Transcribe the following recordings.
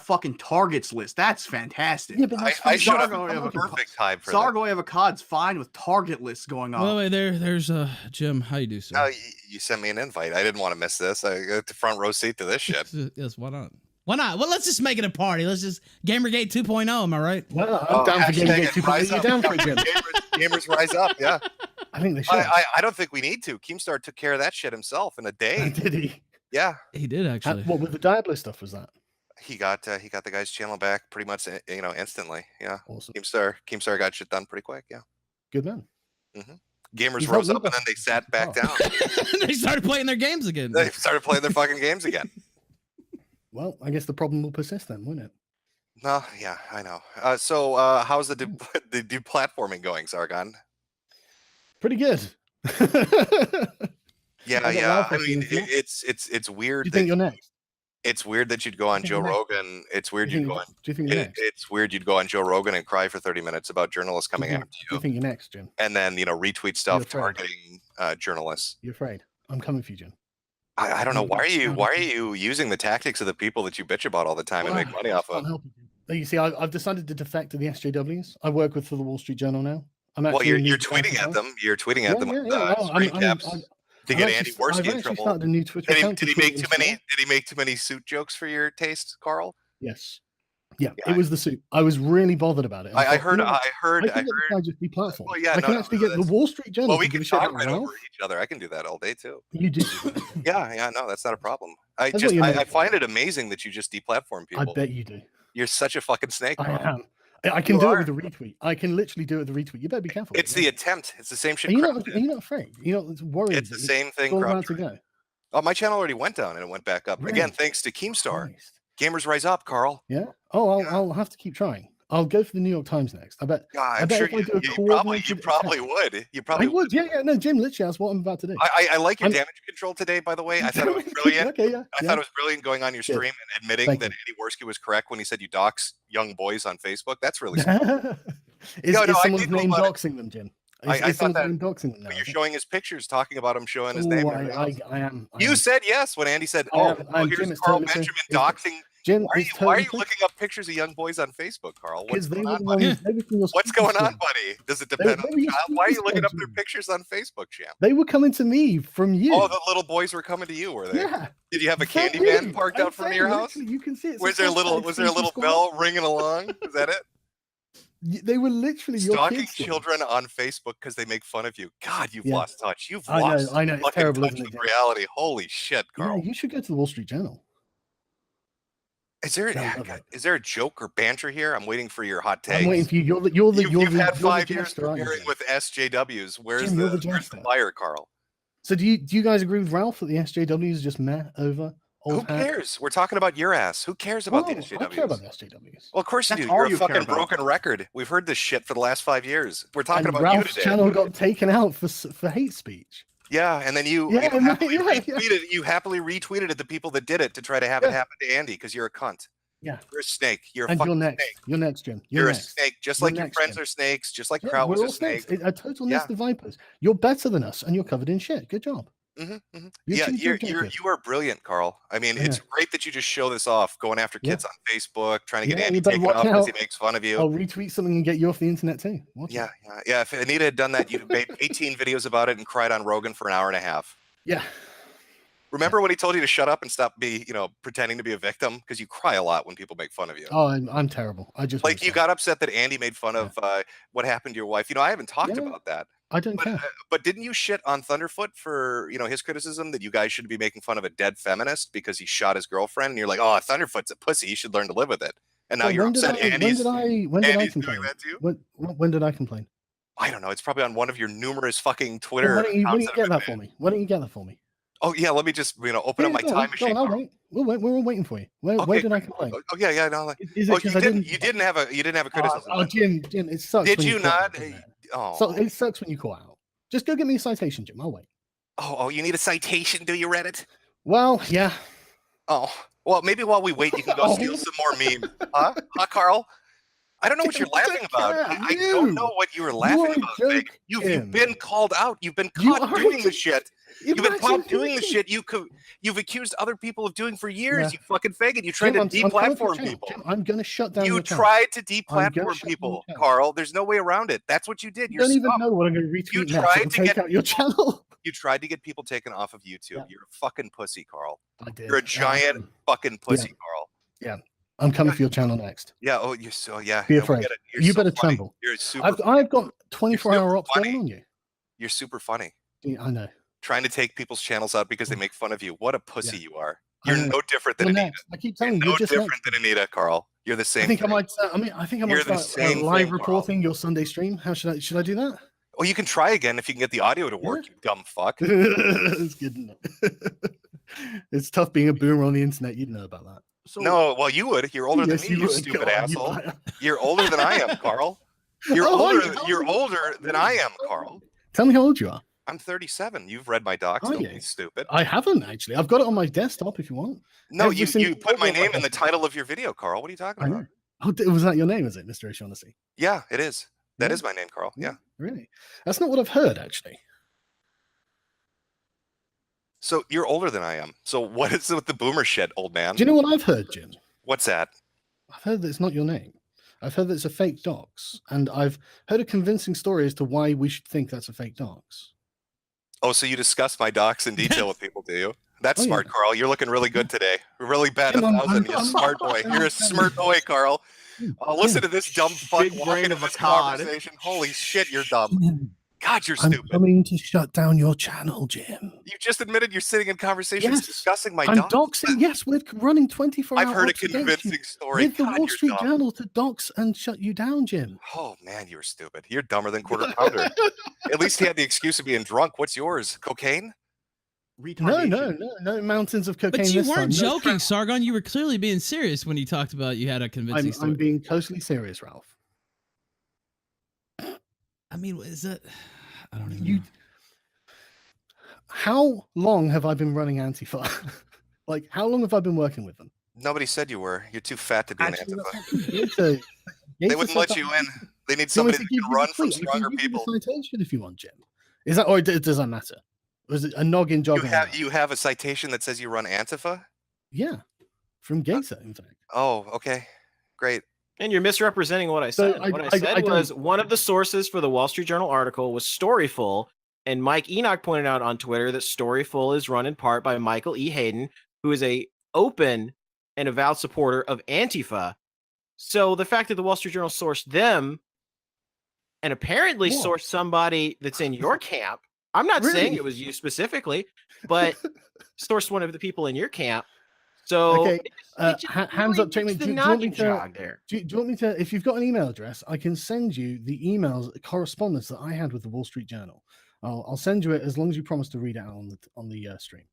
fucking targets list. That's fantastic. Yeah, but that's I should have Sargon a perfect time for Sargon of Akkad's fine with target lists going on. By the way, there's Jim. How you do, sir? that. You sent me an invite. I didn't want to miss this. I got the front row seat to this shit. Yes, why not? Why not? Well, let's just make it a party. Let's just Gamergate 2.0. Am I right? Well, I'm down for Gamergate 2.0. You're down for it, Jim. Gamers rise up. Yeah. I think they should. I don't think we need to. Keemstar took care of that shit himself in a day. Did he? Yeah. He did actually. What with the Diablo stuff was that? He got the guy's channel back pretty much instantly. Yeah. Awesome. Keemstar got shit done pretty quick. Yeah. Good man. Gamers rose up and then they sat back down. They started playing their games again. They started playing their fucking games again. Well, I guess the problem will persist then, won't it? No, yeah, I know. So how's the deplatforming going, Sargon? Pretty good. Yeah. I mean, it's weird. Do you think you're next? It's weird that you'd go on Joe Rogan. It's weird you'd go on. Do you think you're next? It's weird you'd go on Joe Rogan and cry for 30 minutes about journalists coming after you. Do you think you're next, Jim? And then retweet stuff targeting journalists. You're afraid? I'm coming for you, Jim. I don't know. Why are you using the tactics of the people that you bitch about all the time and make money off of? You see, I've decided to defect to the SJWs. I work for the Wall Street Journal now. Well, you're tweeting at them. You're tweeting at them. Screen caps to get Andy Worski in trouble. A new Twitter account. Did he make too many? Did he make too many suit jokes for your taste, Carl? Yes. Yeah, it was the suit. I was really bothered about it. I heard. I just deplatform. Well, yeah, I can actually get the Wall Street Journal. Well, we can talk right over each other. I can do that all day too. You do. Yeah, no, that's not a problem. I find it amazing that you just deplatform people. I bet you do. You're such a fucking snake. I am. I can do it with a retweet. I can literally do it with a retweet. You better be careful. It's the attempt. It's the same shit. Are you not afraid? You're not worried. It's the same thing. To go. Oh, my channel already went down and it went back up again, thanks to Keemstar. Gamers rise up, Carl. Yeah. Oh, I'll have to keep trying. I'll go for the New York Times next. I bet. I'm sure you probably would. You probably would. Yeah. No, Jim, literally, that's what I'm about to do. I like your damage control today, by the way. I thought it was brilliant. Okay, yeah. I thought it was brilliant going on your stream and admitting that Andy Worski was correct when he said you dox young boys on Facebook. That's really smart. Is someone's name doxing them, Jim? I thought that doxing them now, you're showing his pictures, talking about him showing his name. I am. You said yes when Andy said, here's Carl Benjamin doxing. Jim, why are you looking up pictures of young boys on Facebook, Carl? What's going on, buddy? Does it depend on the child? Why are you looking up their pictures on Facebook, champ? They were coming to me from you. Oh, the little boys were coming to you, were they? Yeah. Did you have a candy van parked out front of your house? You can see it. Was there a little bell ringing along? Is that it? They were literally stalking children on Facebook because they make fun of you. God, you've lost touch. You've lost. I know. It's terrible, isn't it? Reality. Holy shit, Carl. Yeah, you should go to the Wall Street Journal. Is there a joke or banter here? I'm waiting for your hot takes. I'm waiting for you. You've had 5 years preparing with SJWs. Where's the fire, Carl? So do you guys agree with Ralph that the SJWs is just meh over? Who cares? We're talking about your ass. Who cares about the SJWs? I care about the SJWs. Well, of course you do. You're a fucking broken record. We've heard this shit for the last 5 years. We're talking about Ralph's you today. channel got taken out for hate speech. Yeah, and then you happily retweeted at the people that did it to try to have it happen to Andy because you're a cunt. Yeah, you're a snake. You're next. Snake. You're next, Jim. You're a snake, just like your friends are snakes, just like Kraut was a snake. A total nest of vipers. You're better than us, and you're covered in shit. Good job. Yeah, you are brilliant, Carl. I mean, it's great that you just show this off, going after kids on Facebook, trying to get Andy taken off because he makes fun of you. I'll retweet something and get you off the internet too. Yeah. If Anita had done that, you'd have made 18 videos about it and cried on Rogan for an hour and a half. Yeah. Remember when he told you to shut up and stop pretending to be a victim? Because you cry a lot when people make fun of you. Oh, I'm terrible. I just you got upset that Andy made fun of what happened to your wife. I haven't talked about that. I don't care. But didn't you shit on Thunderfoot for his criticism that you guys should be making fun of a dead feminist because he shot his girlfriend? And you're like, oh, Thunderfoot's a pussy. You should learn to live with it. And now you're upset. When did I complain? When did I complain? I don't know. It's probably on one of your numerous fucking Twitter. Why don't you get that for me? Why don't you get that for me? Oh yeah, let me just open up my time machine. I'll wait. We're all waiting for you. Where did I complain? Oh yeah, no. Is it you didn't have a criticism. Oh, Jim, it sucks. Did you not? So it sucks when you call out. Just go get me a citation, Jim. I'll wait. Oh, you need a citation? Do you, Reddit? Well, yeah. Oh, well, maybe while we wait, you can go steal some more memes. Huh, Carl? I don't know what you're laughing about. I don't know what you were laughing about. You've been called out. You've been caught doing this shit. You've been Imagine caught doing the thinking- shit you've accused other people of doing for years. Yeah. You fucking faggot. You tried Jim, to I'm coming for your deplatform channel. people. Jim, I'm going to shut down You your channel. tried to I'm gonna deplatform shut down people, your channel. Carl. There's no way around it. That's what you did. You You're don't even scum. know what I'm going to retweet You next. tried It'll to take get out your channel. You tried to get people taken off of YouTube. Yeah. You're a fucking pussy, Carl. I did. You're a giant fucking pussy, Carl. I'm coming for your channel next. Yeah. Oh, you're so yeah. Be yeah, we afraid. get it. You're You so better funny. tremble. You're super. I've got 24-hour super ops funny. going on you. You're super funny. Yeah, I know. Trying to take people's channels out because they make fun of you. What a pussy Yeah. you are. I You're know. no different than You're Anita. next. I keep You're telling you, no you're just different next. than Anita, Carl. You're the same. I think I thing. might. I think I might You're the start same live thing, reporting your Sunday stream. How should I do that? Well, you can try again if you can get the audio to work. Yeah. You dumb fuck. It's good. Isn't it? It's tough being a boomer on the internet. You'd know about that. So No, well, you would. You're older Yes, than me, you would. stupid God, asshole. You're older than I am, Carl. You're Oh, older. are you? You're older than I am, Carl. Tell me how old you are. I'm 37. You've read my docs. Are Don't you? be stupid. I haven't actually. I've got it on my desktop if you want. No, every you single put my photo name I in the have. title of your video, Carl. What are you talking I about? know. Oh, was that your name? Is it, Mr. O'Shaughnessy? Yeah, it is. That Yeah. is my name, Carl. Yeah. Really? That's not what I've heard actually. So you're older than I am. So what is it with the boomer shit, old man? Do you know what I've heard, Jim? What's that? I've heard that it's not your name. I've heard that it's a fake docs, and I've heard a convincing story as to why we should think that's a fake docs. Oh, so you discuss my docs in detail with people, do you? That's Oh, smart, yeah. Carl. You're looking really good today. Really bad Jim, at I'm- 1,000. You're a I'm- smart boy. I'm- You're a smart boy, Carl. Oh, listen to this dumb fuck Big walking brain into of a this cod. conversation. Holy shit, you're dumb. Jim, God, you're I'm stupid. coming to shut down your channel, Jim. You just admitted you're sitting in conversations Yes, discussing my I'm docs. doxing. Yes, we're running 24 I've hour heard a ops against you convincing story. with the God, Wall you're Street dumb. Journal to dox and shut you down, Jim. Oh man, you're stupid. You're dumber than Quarter Pounder. At least he had the excuse of being drunk. What's yours? Cocaine? No mountains of cocaine. But you this weren't time. No joking, Sargon. You were clearly being serious when you talked about you had a convincing story. I'm being totally serious, Ralph. I mean, is that? I don't even. You. know. How long have I been running Antifa? Like, how long have I been working with them? Nobody said you were. You're too fat to be an Actually, Antifa. They wouldn't let you in. They need somebody that can run from stronger people. Citation if you want, Jim. Is that or does that matter? Was it a noggin jog? You have a citation that says you run Antifa? Yeah, from Gator, in fact. Oh, okay. Great. And you're misrepresenting what I So said. I- What I I said don't- was one of the sources for the Wall Street Journal article was Storyful, and Mike Enoch pointed out on Twitter that Storyful is run in part by Michael E. Hayden, who is a open and avowed supporter of Antifa. So the fact that the Wall Street Journal sourced them and apparently Whoa. sourced somebody that's in your camp, I'm not saying Really? it was you specifically, but sourced one of the people in your camp. So Okay, it just hands really up, Jamie. makes the Do you want me noggin to? jog there. Do you want me to? If you've got an email address, I can send you the emails correspondence that I had with the Wall Street Journal. I'll send you it as long as you promise to read it out on the stream.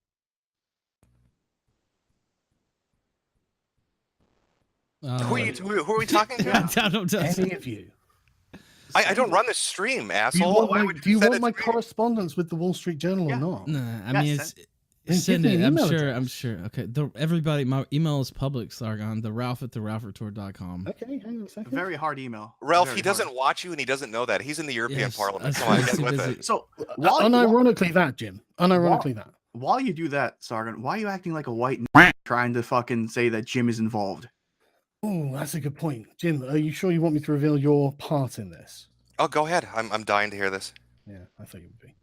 Who are we talking to? Any of you? I don't run this stream, Do you asshole. Why want would my, do you send want it my to me? correspondence with the Wall Street Journal Yeah. or not? Nah, I Yeah, mean, send- Then send give me it. an I'm email sure. address. I'm sure. Okay. Everybody, my email is public, Sargon. The Ralph at theralphretour.com. Okay, hang on a second. Very hard email. Ralph, Very he doesn't hard. watch you and he doesn't know that. He's in the European Yes, Parliament. I Come on, was get too with busy. it. So Unironically, that Jim. Unironically, that. while you do that, Sargon, why are you acting like a white trying to fucking say that Jim is involved? Oh, that's a good point, Jim. Are you sure you want me to reveal your part in this? Oh, go ahead. I'm dying to hear this. Yeah, I thought you would be.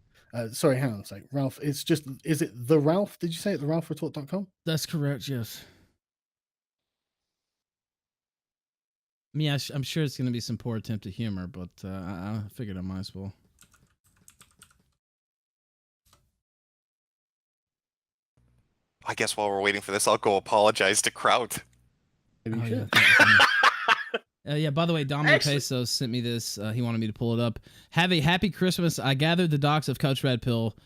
Sorry, hang on a sec. Ralph, it's just, is it the Ralph? Did you say it, the ralphretort.com? That's correct. Yes. I mean, I'm sure it's going to be some poor attempt at humor, but I figured I might as well. I guess while we're waiting for this, I'll go apologize to Kraut. Maybe you Oh, should. yeah, by the way, Dominic Actually- Pesos sent me this. He wanted me to pull it up. Have a happy Christmas. I gathered the docs of Coach Red Pill.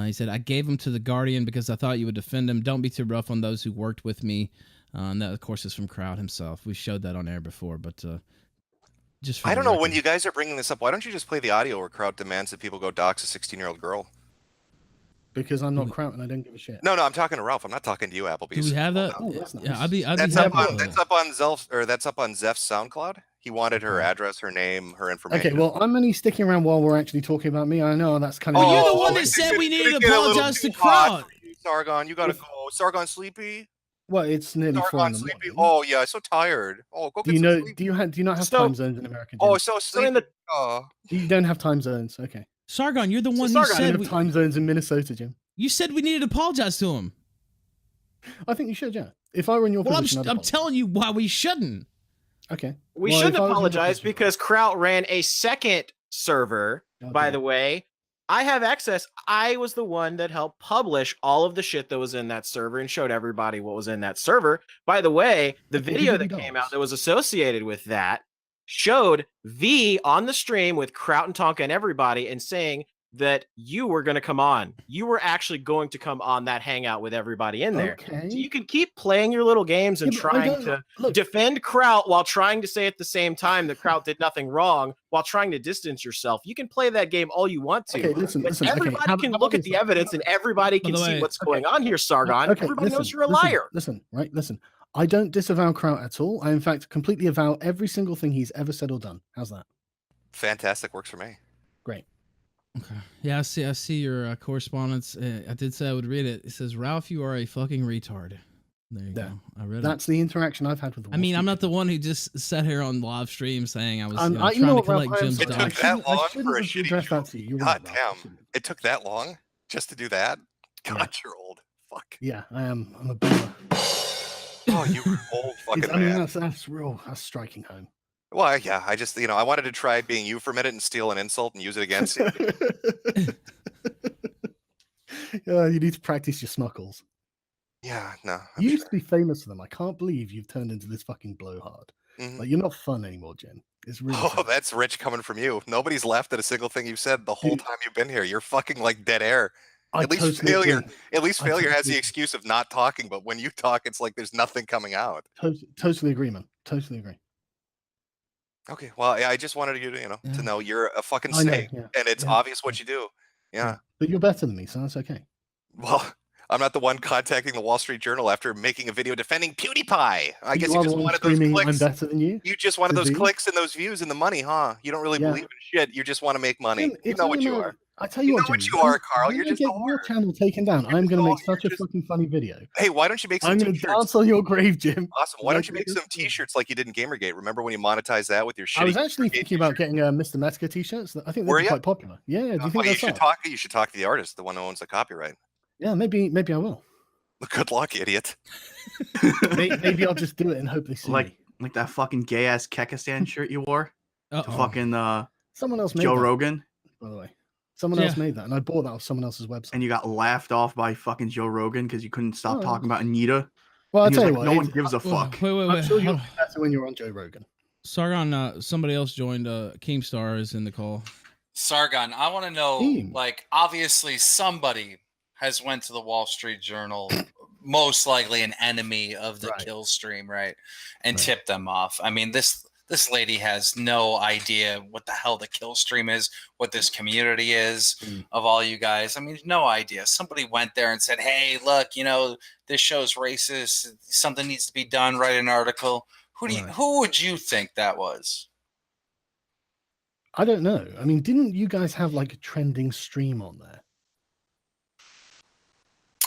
He said, I gave them to the Guardian because I thought you would defend him. Don't be too rough on those who worked with me. And that, of course, is from Crowd himself. We showed that on air before, but just for I the don't know when record. you guys are bringing this up. Why don't you just play the audio where Kraut demands that people go dox a 16-year-old girl? Because I'm not Kraut and I don't give a shit. No, I'm talking to Ralph. I'm not talking to you, Applebee's. Do we have that? Oh, that's Yeah, nice. I'd be That's happy up on with that. that's up on Zelf or that's up on Zeph's SoundCloud. He wanted her Okay. address, her name, her information. Okay, well, I'm only sticking around while we're actually talking about me. I know that's kind of. Well, you're the Oh, one that it's said gonna we needed to get a little apologize to too hot Kraut. for you, Sargon, you gotta If- go. Sargon sleepy? Well, it's nearly 4 Sargon in the sleepy? morning. Oh yeah, so tired. Oh, go Do get you some know? sleep. Do you not have So- time zones in America? Jim? Oh, so So in sleepy. the Oh. You don't have time zones. Okay. Sargon, you're the So one who Sargon, I don't said have we, time zones in Minnesota, Jim. you said we needed to apologize to him. I think you should, yeah. If I were in your Well, position, I'd I'm apologize. telling you why we shouldn't. Okay. we Well, shouldn't if I was in your apologize position- because Kraut ran a second server. Oh, By dear. the way, I have access. I was the one that helped publish all of the shit that was in that server and showed everybody what was in that server. By the way, the Okay, video who that did he came dox? out that was associated with that showed V on the stream with Kraut and Tonka and everybody and saying that you were going to come on. You were actually going to come on that hangout with everybody in there. So Okay. you can keep playing your little games and Yeah, but I trying don't- to look. defend Kraut while trying to say at the same time that Kraut did nothing wrong while trying to distance yourself. You can play that game all you want to. Okay, listen, But listen. Okay, everybody how can about look at this? the evidence and everybody By can the see way- what's going on here, Sargon. Okay, Everybody knows listen, you're a listen, liar. Listen, right? Listen. I don't disavow Kraut at all. I, in fact, completely avow every single thing he's ever said or done. How's that? Fantastic, works for me. Great. Okay. Yeah, I see your correspondence. I did say I would read it. It says, "Ralph, you are a fucking retard." There you There. go. I read it. That's the interaction I've had with the I mean, Wall I'm Street not the one who just sat here on live stream saying I was Journal. trying you know to what, Ralph, collect I am Jim's sorry. It I took docs. that shouldn't- I long shouldn't for a have shitty addressed joke. that to you. You're God right, Ralph. I damn. shouldn't. It took that long just to do that? Yeah. God, you're old. Fuck. Yeah, I am. I'm a boomer. Oh, you old fucking I mean, man. that's real. That's striking home. Well, yeah, I just, I wanted to try being you for a minute and steal an insult and use it against you. You need to practice your smuckles. Yeah, no. I'm You sure. used to be famous for them. I can't believe you've turned into this fucking blowhard. Mhm. Like, you're not fun anymore, Jim. It's really. Oh, sad. that's rich coming from you. Nobody's laughed at a single thing you've said the whole Dude. time you've been here. You're fucking like dead air. I At least totally failure. agree. At least I failure has totally the agree. excuse of not talking, but when you talk, it's like there's nothing coming out. Totally agree, man. Totally agree. Okay, well, yeah, I just wanted you to, Yeah. to know you're a fucking I know, snake, yeah, and it's yeah, obvious what you do. Yeah. But you're better than me, so that's okay. Well, I'm not the one contacting the Wall Street Journal after making a video defending PewDiePie. I guess you you are the just one wanted those screaming, I'm clicks. better than you. You just wanted to those be. clicks and those views and the money, huh? You don't really Yeah. believe in shit. You just want to make money. Jim, You it's know only what you a matter- are. I tell You you know what, what Jim. you are, Carl. when You're I just a get your whore. channel taken down. You're I'm just going to a- make such a you're just- fucking funny video. Hey, why don't you make some I'm going to t-shirts? dance on your grave, Jim. Awesome. Why don't you Like make some this. t-shirts like you did in Gamergate? Remember when you monetized that with your shitty I was actually Gamergate thinking about t-shirt? getting Mr. Metzger t-shirts. I think they'd Were be ya? quite popular. Yeah, do you think Well, you that's should up? talk. You should talk to the artist, the one who owns the copyright. Yeah, maybe I will. Good luck, idiot. Maybe I'll just do it and hope they see me. Like that fucking gay ass Kekistan shirt you wore to Uh-oh. fucking Someone else made Joe that, Rogan, by the way. Someone else Yeah. made that, and I bought that off someone else's website. and you got laughed off by fucking Joe Rogan because you couldn't stop Oh. talking about Anita. Well, I'll And he was tell you like, what. no one it- gives a Whoa, fuck. Wait, I'm sure you'll hold do on. better when you're on Joe Rogan. Sargon, somebody else joined. Keemstar is in the call. Sargon, I want to know, Team. like, obviously somebody has went to the Wall Street Journal, most likely an enemy of the Right. kill stream, right? And Right. tipped them off. I mean, this lady has no idea what the hell the kill stream is, what this community is Mm. of all you guys. I mean, no idea. Somebody went there and said, hey, look, this show's racist. Something needs to be done. Write an article. Right. Who would you think that was? I don't know. I mean, didn't you guys have like a trending stream on there?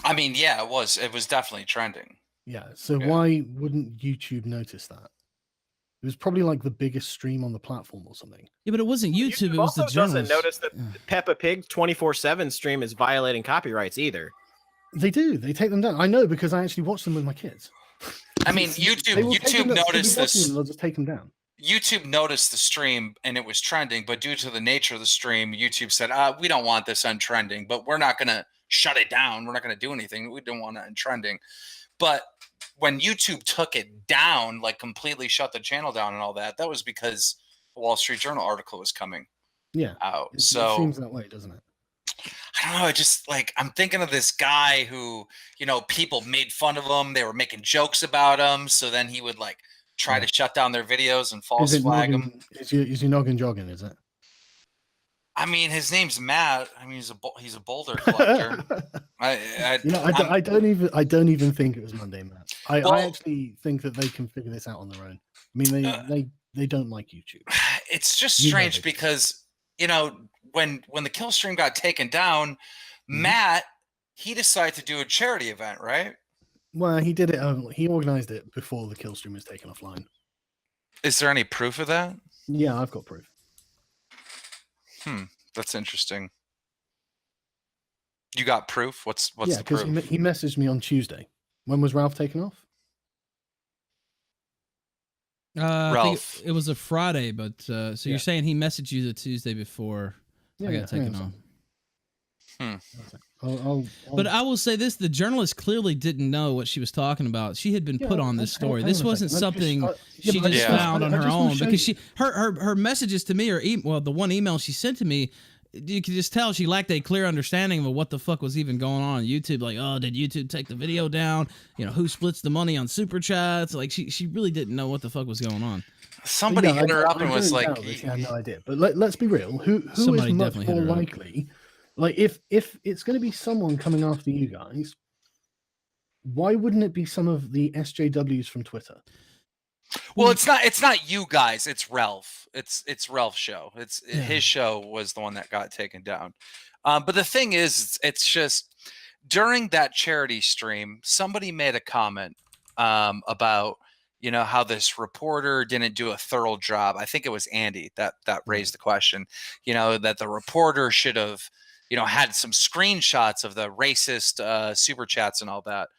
I mean, yeah, it was. It was definitely trending. Yeah. So Yeah. why wouldn't YouTube notice that? It was probably like the biggest stream on the platform or something. Yeah, but it wasn't YouTube. It was the also doesn't journalists. notice that Yeah. Peppa Pig 24/7 stream is violating copyrights either. They do. They take them down. I know because I actually watch them with my kids. I mean, They will take them YouTube down. They'll be noticed watching this. them, They'll just take them down. YouTube noticed the stream and it was trending, but due to the nature of the stream, YouTube said, we don't want this untrending, but we're not going to shut it down. We're not going to do anything. We don't want it untrending. But when YouTube took it down, like completely shut the channel down and all that, that was because the Wall Street Journal article was coming Yeah. out. It So seems that way, doesn't it? I don't know. I just like, I'm thinking of this guy who, people made fun of him. They were making jokes about him. So then he would like try to shut down their videos and false Is it flag them. noggin, is your noggin jogging, is it? I mean, his name's Matt. I mean, he's a boulder collector. I don't even think it was Monday, Matt. I Well- actually think that they can figure this out on their own. I mean, they don't like YouTube. It's just You know strange they do. because when the kill stream got taken down, Matt, he decided to do a charity event, right? Well, he did it. He organized it before the kill stream was taken offline. Is there any proof of that? Yeah, I've got proof. That's interesting. You got proof? What's Yeah, the because proof? he messaged me on Tuesday. When was Ralph taken off? I think Ralph. it was a Friday, but so Yeah. you're saying he messaged you the Tuesday before Yeah, I got taken off. But I will say this: the journalist clearly didn't know what she was talking about. She had been put on this story. hang This on a wasn't second. something Yeah, she but I just just- found I on her just wanna own show because you. her messages to me or the one email she sent to me, you could just tell she lacked a clear understanding of what the fuck was even going on YouTube. Like, oh, did YouTube take the video down? Who splits the money on super chats? Like, she really didn't know what the fuck was going on. Somebody Yeah, hit her up I and was don't like, doubt that she had no idea. But let's be real. Who Somebody is much definitely hit more her up. likely? Like, if it's going to be someone coming after you guys, why wouldn't it be some of the SJWs from Twitter? well, it's not you guys, it's Ralph. It's Ralph's show. Yeah. His show was the one that got taken down. But the thing is, it's just during that charity stream, somebody made a comment about how this reporter didn't do a thorough job. I think it was Andy that raised the question. That the reporter should have had some screenshots of the racist super chats and all that.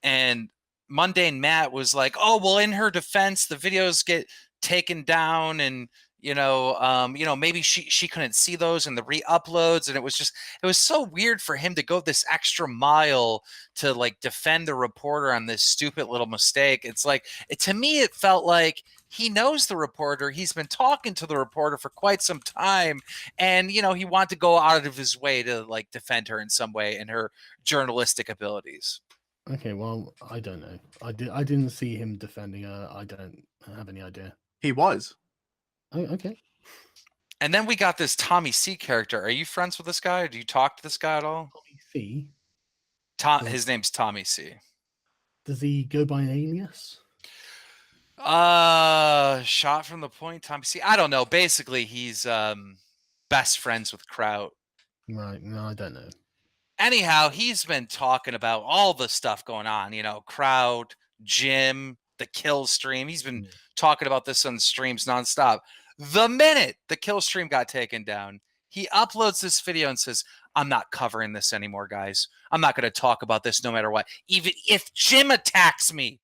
And Mundane Matt was like, "Oh, well, in her defense, the videos get taken down, and maybe she couldn't see those and the re-uploads, and it was so weird for him to go this extra mile to like defend the reporter on this stupid little mistake. It's like to me, it felt like he knows the reporter. He's been talking to the reporter for quite some time, and he wanted to go out of his way to like defend her in some way and her journalistic abilities." Okay, well, I don't know. I didn't see him defending her. I don't have any idea. He was. Oh, okay. And then we got this Tommy C character. Are you friends with this guy? Or do you talk to this guy at all? See, His name's Tommy C. does he go by an alias? Shot from the point, Tommy C. I don't know. Basically, he's best friends with Kraut. Right. No, I don't know. Anyhow, he's been talking about all the stuff going on. Kraut, Jim, the kill stream. He's been talking about this on streams nonstop. The minute the kill stream got taken down, he uploads this video and says, "I'm not covering this anymore, guys. I'm not going to talk about this no matter what. Even if Jim attacks me,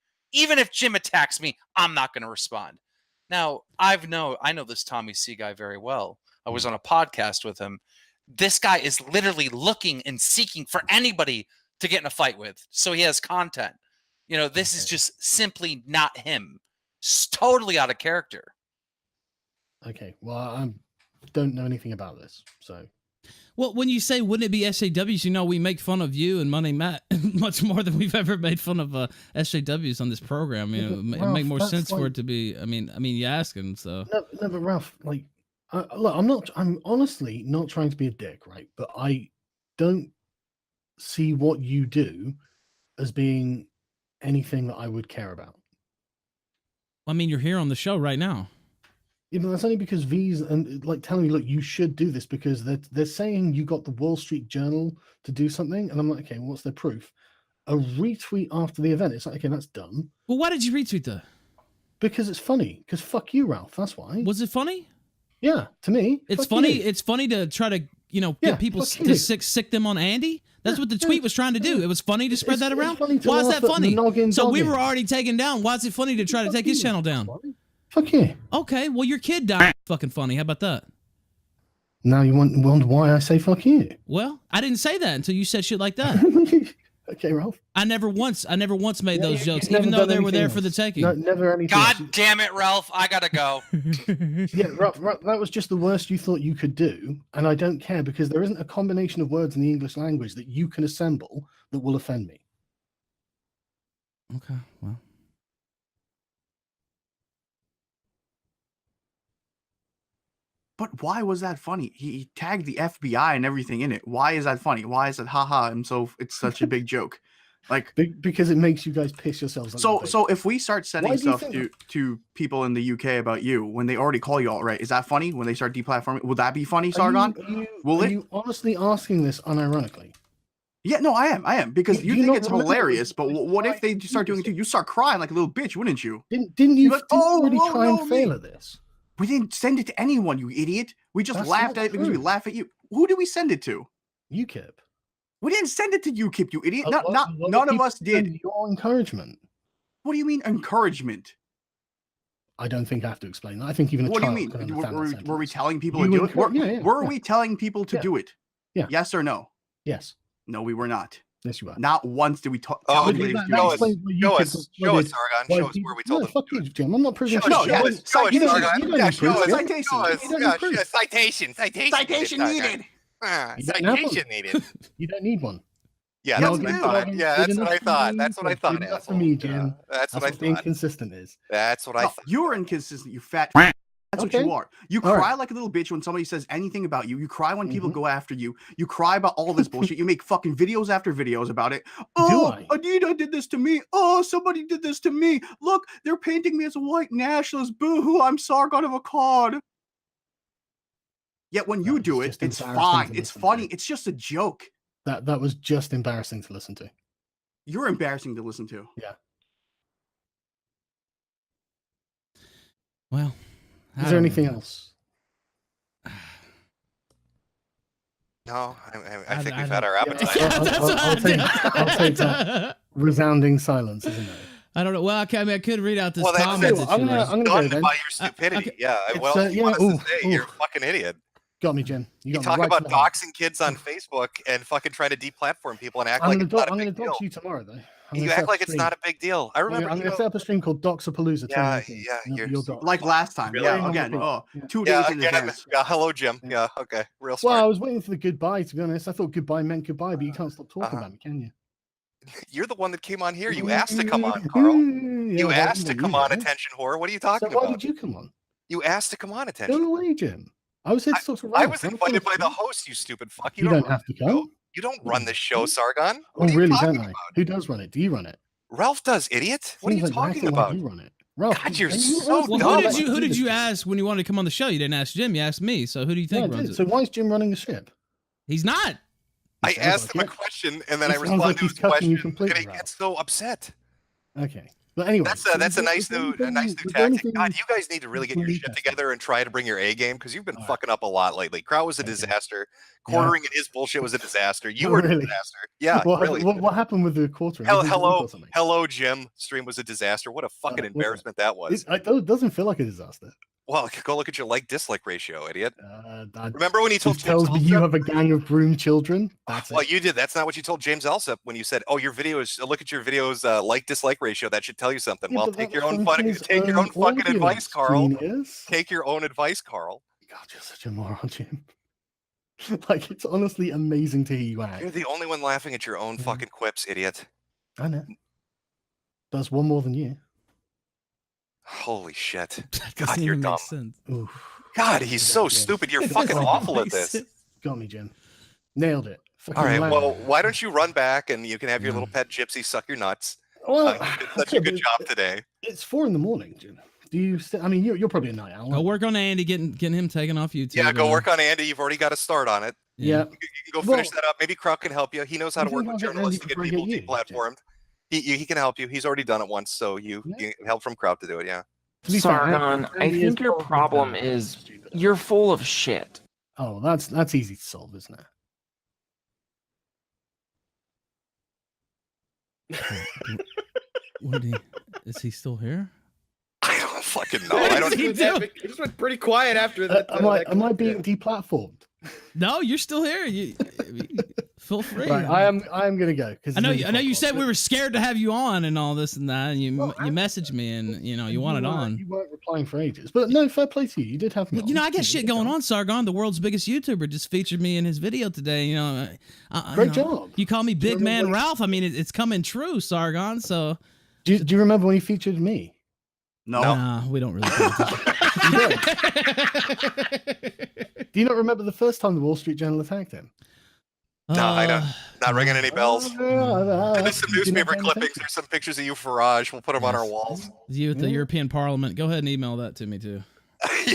I'm not going to respond." Now, I know this Tommy C guy very well. I was on a podcast with him. This guy is literally looking and seeking for anybody to get in a fight with. So he has content. This is just simply not him. It's totally out of character. Okay. Well, I don't know anything about this, so. Well, when you say wouldn't it be SJWs, we make fun of you and Money Matt much more than we've ever made fun of SJWs on this program. Yeah, It but make Ralph, more that's sense for like- it to be. I mean, you asking so. No, but Ralph, like, look, I'm honestly not trying to be a dick, right? But I don't see what you do as being anything that I would care about. I mean, you're here on the show right now. Yeah, but that's only because V's and like telling me, look, you should do this because they're saying you got the Wall Street Journal to do something, and I'm like, okay, what's the proof? A retweet after the event. It's like, okay, that's dumb Well, why did you retweet that? because it's funny. Because fuck you, Ralph. That's why. Was it funny? Yeah, to me, It's fuck funny. you. It's funny to try to Yeah, get people fuck to you. sick them on Andy. That's Yeah, what the yeah, tweet was trying to do. yeah. It was funny to spread that It's around. funny to Why is laugh that at funny? noggin So we dogging. were already taken down. Why is it funny to try to Fuck take his you. channel down? Fuck you. Okay, well your kid died. Fucking funny. How about that? Now you wonder why I say fuck you. Well, I didn't say that until you said shit like that. Okay, Ralph. I never once made Yeah, those you've jokes, never even though done they were there anything for the else. taking. No, never anything. God else. damn it, Ralph. I got to go. Yeah, Ralph, that was just the worst you thought you could do, and I don't care because there isn't a combination of words in the English language that you can assemble that will offend me. Okay, well. But why was that funny? He tagged the FBI and everything in it. Why is that funny? Why is it haha? It's such a big joke. Like because it makes you guys piss yourselves. so if we start sending Why do you stuff think- to people in the UK about you when they already call you all right, is that funny? When they start deplatforming, will that be funny, Sargon? Will Are it? you honestly asking this unironically? Yeah, no, I am because Do you you think not it's remember hilarious. But what if they why start doing it too? You start crying like a little bitch, wouldn't you? Didn't You're you like, didn't you "Oh, already oh, try no, and fail me." at this? We didn't send it to anyone, you idiot. We just That's laughed not at it because we true. laugh at you. Who did we send it to? UKIP. We didn't send it to UKIP, you idiot. A lot None of people us did. send your encouragement. What do you mean encouragement? I don't think I have to explain that. I think even a What do you child mean? can understand that Were we sentence. telling people You to do it? encourage- yeah, Were yeah. we telling people to Yeah. do it? Yeah. Yes or no? Yes. No, we were not. Yes, you are. Not once did we tell Oh, anybody to that do show it. us. explains why Show UKIP us. got Show us, flooded Sargon. by Show us people- where we told No, them. fuck you, Jim. I'm not proving Show shit. us. No, yeah, Show us. Show us, citation. You don't Sargon. need Yeah, proof, show us. Jim. Citation. Show us. You don't Yeah, need proof. citation. Citation needed. You don't have Citation one. needed. You don't need one. Yeah, No, that's what I good thought. enough. Yeah, Good that's what I enough for thought. me. That's what I Good thought, enough for asshole. me, Yeah, Jim. that's what I being thought. consistent is. That's what I No, thought. you're inconsistent, you fat. That's what Okay. you are. You All cry right. like a little bitch when somebody says anything about you. You cry when people Mhm. go after you. You cry about all this bullshit. You make fucking videos after videos about it. Oh, I? Anita did this to me. Oh, somebody did this to me. Look, they're painting me as a white nationalist. Boo-hoo, I'm Sargon of Akkad. Yet when you That do was it, just it's embarrassing fine. to It's listen funny. to. It's just a joke. That was just embarrassing to listen to. You're embarrassing to listen to. Well, Is there anything else? No, I think I we've had don't- our Yeah, appetite. Yeah, I'll- that's I'll- what I'll take that. Resounding silence, isn't it? I don't know. Well, okay, I mean, I could read out this Well, that's comment. it. that I'm you gonna- left. I'm gonna go Stunned then. by your stupidity. okay. Yeah. It's, Well, you yeah, want us ooh, to say you're a ooh. fucking idiot. Got me, Jim. You You got me talk right about to the heart. doxing kids on Facebook and fucking trying to deplatform people and act I'm like gonna it's not a I'm big gonna deal. dox you tomorrow, though. You act like it's not a big deal. I I'm remember. gonna set up a stream called Doxapalooza. Yeah, 2019. yeah, You'll- you're you'll super dox. Like last time. Really? Yeah, Yeah. again. Oh, Yeah. 2 Yeah, days in again. advance. Yeah. Hello, Jim. Yeah. Yeah. Okay. Real Well, I smart. was waiting for the goodbye, to be honest. I thought goodbye meant goodbye, but you can't stop talking Uh-huh. about me, can you? You're the one that came on here. You asked to come on, Carl. Yeah, You well, asked to you come know. on, attention whore. What are you So talking why about? did you come on? You asked to come on, attention. Go away, Jim. I was here to talk to Ralph. I was Ralph invited by wants the to. host, you stupid fuck. You don't have to show. come. You don't run this show, Sargon. Oh, What are you really, talking don't I? about? Who does run it? Do you run it? Ralph does, idiot. What are Seems you like you're talking acting like about? you run it. Ralph, God, you're and so asked me dumb. Well, about who did this. you ask when you wanted to come on the show? You didn't ask Jim. You asked me. So who do you Yeah, I think runs did. it? So why is Jim running the ship? He's not. I Sounds asked like him a it. question and then It I sounds responded like to he's his cutting you question and completely, he Ralph. gets so upset. Okay. But anyway, That's so a is nice there new anything- nice new is there tactic. anything- God, you guys need to really get your shit together and try to bring your A game because you've been All right. fucking up a lot lately. Crow was a Okay. disaster. Yeah. Quartering and his bullshit was a disaster. You Oh, were really? a disaster. Yeah, what, really. what happened with the quartering? Hell, Was it a leak hello, or something? hello, Jim. Stream was a disaster. What a fucking was it? embarrassment that was. It doesn't feel like a disaster. Well, go look at your like-dislike ratio, idiot. That Remember when you told just James tells me you Alsop? have a gang of groom children. That's Well, it. you did. That's not what you told James Alsop when you said, "Oh, your videos. Look at your videos. Like-dislike ratio. That should tell you something." Yeah, Well, but take that's your own from fucking his take your own fucking audience, advice, Carl. genius. Take your own advice, Carl. God, you're such a moron, Jim. Like, it's honestly amazing to hear you act. You're the only one laughing at your own Yeah. fucking quips, idiot. I know. That's one more than you. Holy shit. That God, doesn't you're even dumb. make sense. Oof. God, he's so Yeah. stupid. You're It fucking doesn't awful at make this. sense. Got me, Jim. Nailed it. Fucking All right. laugh. Well, why don't you run back and you can have your Yeah. little pet gypsy suck your nuts? Well, You did such okay, a good but job today. It's 4 a.m, Jim. Do you? I mean, you're probably a night owl. Go work on Andy, getting him taken off YouTube. Yeah, go work on Andy. You've already got a start on it. Yeah. You can go finish Well- that up. Maybe Croc can help you. He knows how You to work think with I'll get Andy journalists to get before I people get you, deplatformed. He can help you. He's already done it once, so you Yeah. get help from Croc to do it. Yeah. To be fair, Sargon, I Andy is think your probably problem better. is Stupid. you're full of shit. Oh, that's easy to solve, isn't it? What is he still here? I don't fucking know. I don't. He It do. just went pretty quiet after that. Am I being deplatformed? No, you're still here. You feel free. Right, I am gonna go because I know you said we were scared to have you on and all this and that. And you messaged me and you wanted on. You weren't replying for ages, but no, fair play to you. You did have me. Well, you know, on. I got shit going on. Sargon, the world's biggest YouTuber, just featured me in his video today. You know, Great job. You call me Do you Big Man remember- Ralph. I mean, it's coming true, Sargon. So Do you remember when he featured me? No. Nah, we don't really pay attention. Do you not remember the first time the Wall Street Journal attacked him? No, I don't. Not ringing any bells. There's some Do you not newspaper pay clippings. attention? There's some pictures of you, Farage. We'll put them on our Yes. walls. You at the Yeah. European Parliament. Go ahead and email that to me too.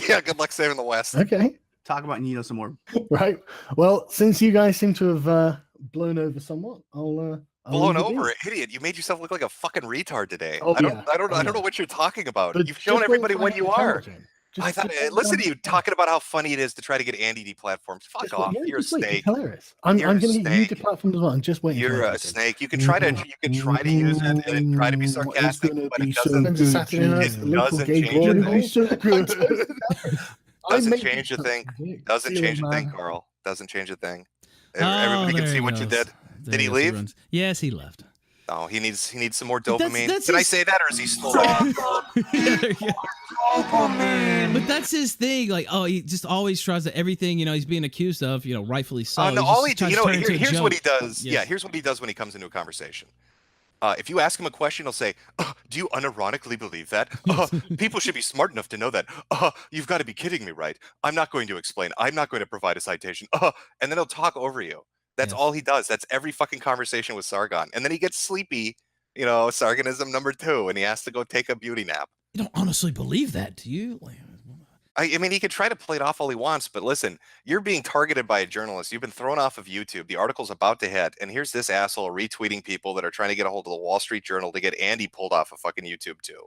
Yeah, good luck saving the West. Okay, Talk about Nino some more. right. Well, since you guys seem to have blown over somewhat, I'll Blown leave it be. over, idiot! You made yourself look like a fucking retard today. Oh, I don't, yeah. I don't, Oh, I don't yeah. know what you're talking about. But You've shown just wait everybody till I what get you the are. camera, Jim. Just- I thought, just wait listen till to you talking about how funny it is to try to get Andy deplatformed. Fuck Just off. wait. Yeah, You're a just wait. It's snake. hilarious. I'm You're going a to get you snake. deplatformed as well. I'm just waiting. You're for a it. snake. You can try to use it and try to be sarcastic, but it doesn't. Saturday night, It the local doesn't gay change glory a hole. thing. So good. Doesn't change a thing. Doesn't See you, change a thing, man. Carl. Doesn't change a thing. Oh, Everybody can there see he what you goes. did. There Did he goes, leave? runs. Yes, he left. No, he needs some more But dopamine. that's Did I his- say that, or is he still? Yeah, there you go. But that's his thing. Like, oh, he just always tries to everything. He's being accused of. Rightfully so. No, He all just he, tries to turn it into a here's what he joke. does. Yes. Yeah, here's what he does when he comes into a conversation. If you ask him a question, he'll say, "Do you unironically believe that? People should be smart enough to know that. You've got to be kidding me, right? I'm not going to explain. I'm not going to provide a citation. And then he'll talk over you. That's Yes. all he does. That's every fucking conversation with Sargon. And then he gets sleepy. Sargonism number 2, and he has to go take a beauty nap. You don't honestly believe that, do you? I mean, he can try to play it off all he wants, but listen, you're being targeted by a journalist. You've been thrown off of YouTube. The article's about to hit, and here's this asshole retweeting people that are trying to get a hold of the Wall Street Journal to get Andy pulled off of fucking YouTube too.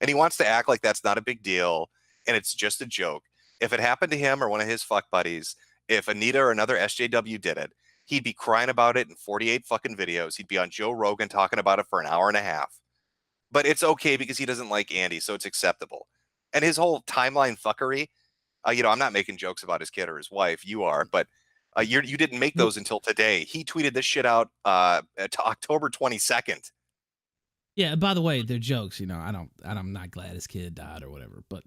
And he wants to act like that's not a big deal, and it's just a joke. If it happened to him or one of his fuck buddies, if Anita or another SJW did it, he'd be crying about it in 48 fucking videos. He'd be on Joe Rogan talking about it for an hour and a half. But it's okay because he doesn't like Andy, so it's acceptable. And his whole timeline fuckery, I'm not making jokes about his kid or his wife. You are, but you didn't make those until today. He tweeted this shit out to October 22nd. Yeah. By the way, they're jokes. I'm not glad his kid died or whatever. But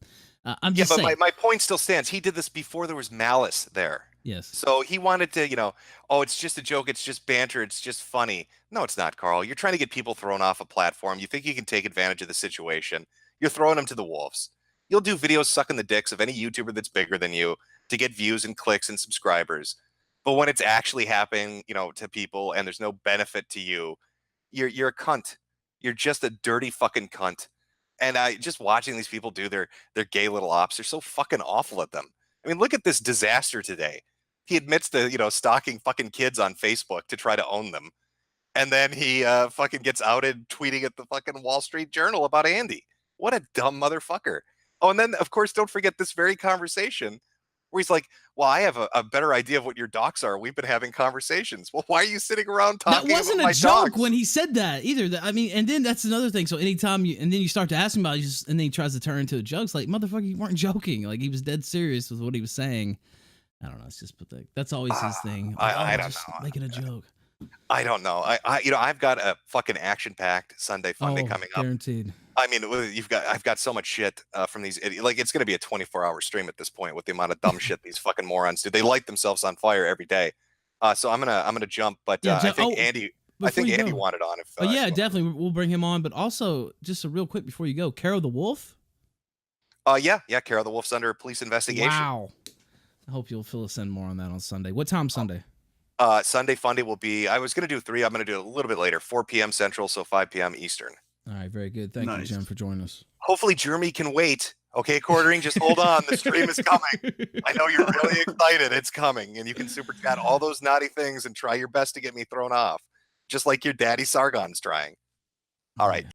I'm just saying. But my point still stands. He did this before there was malice there. Yes. So he wanted to, it's just a joke. It's just banter. It's just funny. No, it's not, Carl. You're trying to get people thrown off a platform. You think you can take advantage of the situation. You're throwing them to the wolves. You'll do videos sucking the dicks of any YouTuber that's bigger than you to get views and clicks and subscribers. But when it's actually happening, to people and there's no benefit to you, you're a cunt. You're just a dirty fucking cunt. And just watching these people do their gay little ops, they're so fucking awful at them. I mean, look at this disaster today. He admits to, stalking fucking kids on Facebook to try to own them. And then he fucking gets outed tweeting at the fucking Wall Street Journal about Andy. What a dumb motherfucker. Oh, and then, of course, don't forget this very conversation where he's like, well, I have a better idea of what your docs are. We've been having conversations. Well, why are you sitting around talking That wasn't about my a joke docs? when he said that either. And then that's another thing. So anytime and then you start to ask him about it, and then he tries to turn into a joke. It's like, motherfucker, you weren't joking. Like, he was dead serious with what he was saying. I don't know. It's just pathetic. That's always his thing. I don't just know. making a joke. I don't know. I've got a fucking action-packed Sunday Funday coming up. Guaranteed. I mean, I've got so much shit from these like it's going to be a 24-hour stream at this point with the amount of dumb shit these fucking morons do. They light themselves on fire every day. So I'm gonna jump, but I think Andy wanted on. If yeah, definitely we'll bring him on. But also, just a real quick before you go, Carol the Wolf. Yeah, Carol the Wolf's under police investigation. Wow. I hope you'll fill us in more on that on Sunday. What time Sunday? Sunday Funday will be. I was gonna do 3. I'm gonna do it a little bit later, 4 p.m. Central, so 5 p.m. Eastern. All right, very good. Thank you, Jim, for joining us. Hopefully, Jeremy can wait. Okay, Quartering, just hold on. The stream is coming. I know you're really excited. It's coming, and you can super chat all those naughty things and try your best to get me thrown off, just like your daddy Sargon's trying. All right.